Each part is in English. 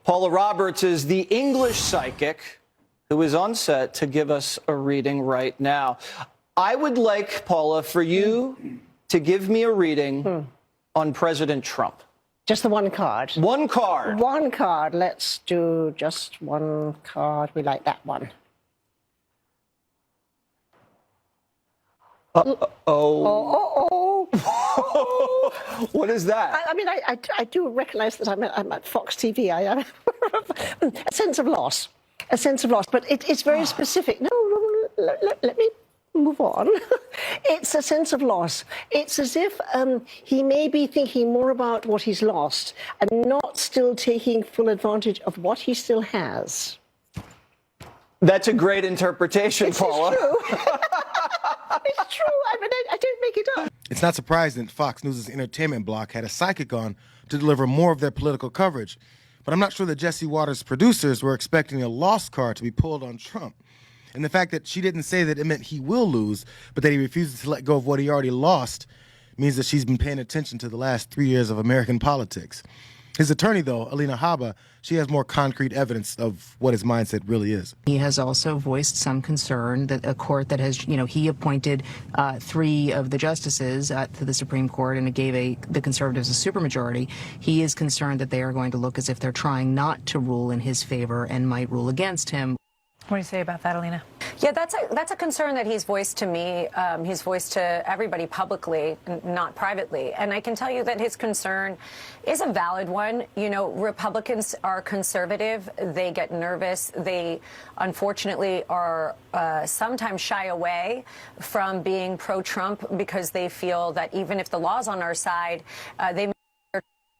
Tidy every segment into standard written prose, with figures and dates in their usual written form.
Paula Roberts is the English psychic who is on set to give us a reading right now. I would like, Paula, for you to give me a reading on President Trump. Just the one card? One card. One card. Let's do just one card. We like that one. What is that? I mean, I do recognize that I'm at Fox TV. I am a sense of loss. A sense of loss. But it's very specific. No, let me move on. It's a sense of loss. It's as if he may be thinking more about what he's lost and not still taking full advantage of what he still has. That's a great interpretation, Paula. It's true. It's true. I mean, I don't make it up. It's not surprising that Fox News' entertainment block had a psychic on to deliver more of their political coverage. But I'm not sure that Jesse Waters' producers were expecting a lost card to be pulled on Trump. And the fact that she didn't say that it meant he will lose, but that he refuses to let go of what he already lost, means that she's been paying attention to the last 3 years of American politics. His attorney, though, Alina Habba, she has more concrete evidence of what his mindset really is. He has also voiced some concern that a court that has, he appointed 3 of the justices to the Supreme Court and it gave the conservatives a supermajority. He is concerned that they are going to look as if they're trying not to rule in his favor and might rule against him. What do you say about that, Alina? Yeah, that's a concern that he's voiced to me. He's voiced to everybody publicly, not privately. And I can tell you that his concern is a valid one. You know, Republicans are conservative. They get nervous. They, unfortunately, are sometimes shy away from being pro-Trump because they feel that even if the law's on our side, they may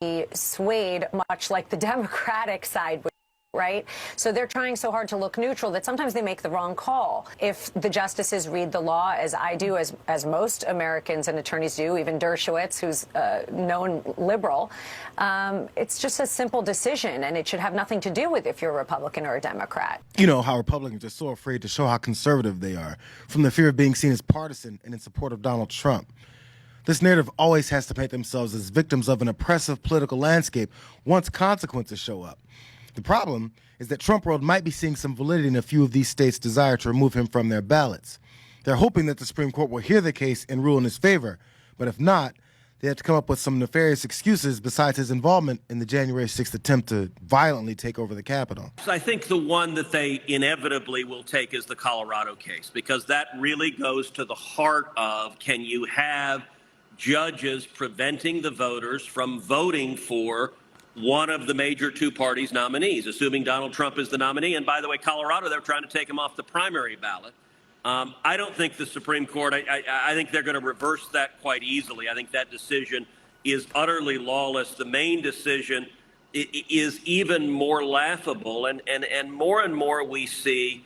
be swayed much like the Democratic side would. Right? So they're trying so hard to look neutral that sometimes they make the wrong call. If the justices read the law as I do, as most Americans and attorneys do, even Dershowitz, who's a known liberal, it's just a simple decision, and it should have nothing to do with if you're a Republican or a Democrat. You know how Republicans are so afraid to show how conservative they are, from the fear of being seen as partisan and in support of Donald Trump. This narrative always has to paint themselves as victims of an oppressive political landscape once consequences show up. The problem is that Trump world might be seeing some validity in a few of these states' desire to remove him from their ballots. They're hoping that the Supreme Court will hear the case and rule in his favor, but if not, they have to come up with some nefarious excuses besides his involvement in the January 6th attempt to violently take over the Capitol. I think the one that they inevitably will take is the Colorado case, because that really goes to the heart of, can you have judges preventing the voters from voting for one of the major 2 parties' nominees, assuming Donald Trump is the nominee. And by the way, Colorado, they're trying to take him off the primary ballot. I don't think the Supreme Court, I think they're going to reverse that quite easily. I think that decision is utterly lawless. The main decision is even more laughable. And more we see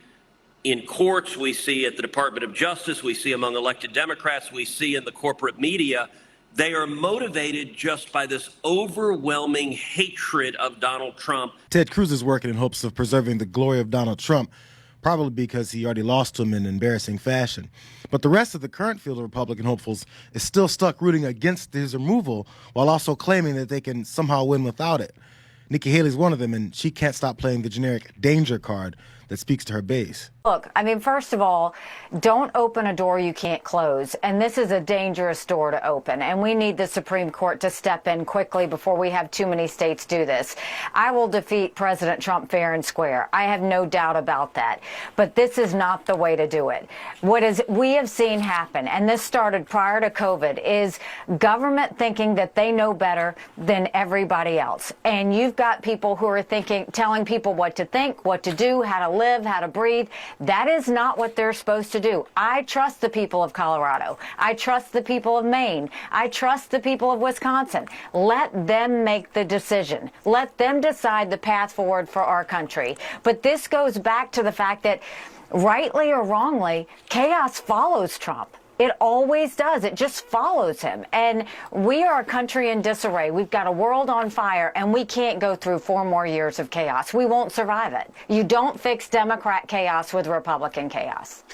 in courts, we see at the Department of Justice, we see among elected Democrats, we see in the corporate media. They are motivated just by this overwhelming hatred of Donald Trump. Ted Cruz is working in hopes of preserving the glory of Donald Trump, probably because he already lost to him in embarrassing fashion. But the rest of the current field of Republican hopefuls is still stuck rooting against his removal while also claiming that they can somehow win without it. Nikki Haley's one of them, and she can't stop playing the generic danger card that speaks to her base. Look, I mean, first of all, don't open a door you can't close. And this is a dangerous door to open. And we need the Supreme Court to step in quickly before we have too many states do this. I will defeat President Trump fair and square. I have no doubt about that. But this is not the way to do it. We have seen happen, and this started prior to COVID, is government thinking that they know better than everybody else. And you've got people who are telling people what to think, what to do, how to live, how to breathe. That is not what they're supposed to do. I trust the people of Colorado. I trust the people of Maine. I trust the people of Wisconsin. Let them make the decision. Let them decide the path forward for our country. But this goes back to the fact that, rightly or wrongly, chaos follows Trump. It always does. It just follows him. And we are a country in disarray. We've got a world on fire, and we can't go through 4 more years of chaos. We won't survive it. You don't fix Democrat chaos with Republican chaos.